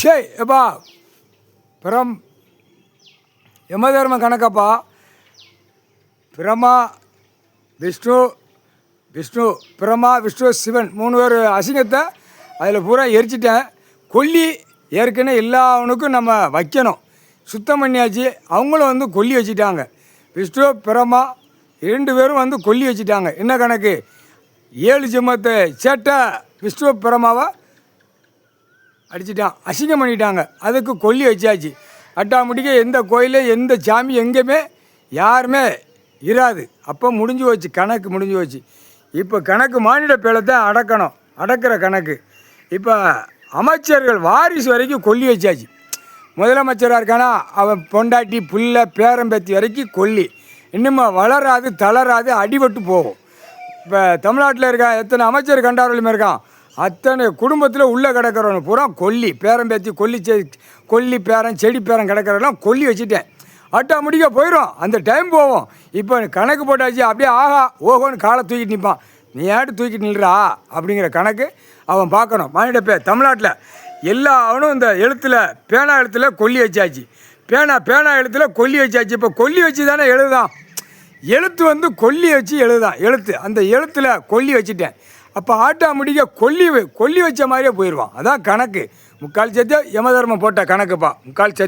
சே எப்பா யமதர்ம கணக்கப்பா. பிரமா விஷ்ணு விஷ்ணு பிரமா விஷ்ணு சிவன் 3 பேர் அசிங்கத்தை அதில் பூரா எரிச்சிட்டேன். கொல்லி ஏற்கனவே எல்லாவனுக்கும் நம்ம வைக்கணும், சுத்தம் பண்ணியாச்சு. அவங்களும் கொல்லி வச்சுட்டாங்க. விஷ்ணு பிரமா 2 பேரும் கொல்லி வச்சுட்டாங்க. என்ன கணக்கு? 7 ஜென்மத்தை சேட்டை விஷ்ணு பிரமாவை அடிச்சிட்டான், அசிங்கம் பண்ணிட்டாங்க. அதுக்கு கொல்லி வச்சாச்சு. அட்டாமட்டிக்க எந்த கோயிலும் எந்த சாமி எங்கேயுமே யாருமே இராது. அப்போ முடிஞ்சு போச்சு, கணக்கு முடிஞ்சு போச்சு. இப்போ கணக்கு மானிட பேலத்தை அடக்கணும், அடக்கிற கணக்கு. இப்போ அமைச்சர்கள் வாரிசு வரைக்கும் கொல்லி வச்சாச்சு. முதலமைச்சராக இருக்கானா அவன் பொண்டாட்டி புள்ள பேரம்பேத்தி வரைக்கும் கொல்லி. இன்னுமா வளராது தளராது, அடிபட்டு போகும். இப்போ தமிழ்நாட்டில் இருக்க எத்தனை அமைச்சர் கண்டாரோலியுமே இருக்கான், அத்தனை குடும்பத்தில் உள்ளே கிடக்கிறவனு பூரா கொல்லி. பேரம்பேத்தி கொல்லி பேரன் செடி பேரன் கிடக்கிறதெல்லாம் கொல்லி வச்சுட்டேன். ஆட்டோமேட்டிக்காக போயிடும், அந்த டைம் போவோம். இப்போ கணக்கு போட்டாச்சு. அப்படியே ஆகா ஓஹோன்னு காலை தூக்கிட்டு நிற்பான். நீ ஏட்டு தூக்கிட்டு நில்றா அப்படிங்கிற கணக்கு அவன் பார்க்கணும். மானிட தமிழ்நாட்டில் அவனும் இந்த எழுத்தில் பேனா எழுத்தில் கொல்லி வச்சாச்சு. பேனா எழுத்தில் கொல்லி வச்சாச்சு. இப்போ கொல்லி வச்சு தானே எழுதுதான். எழுத்து கொல்லி வச்சு எழுதுதான். அந்த எழுத்தில் கொல்லி வச்சுட்டேன். அப்போ ஆட்டோமேட்டிக்காக கொல்லி வச்ச மாதிரியே போயிடுவான். அதான் கணக்கு. முக்கால் சத்தியம் யமதர்மம் போட்ட கணக்குப்பா. முக்கால் சத்தியம்.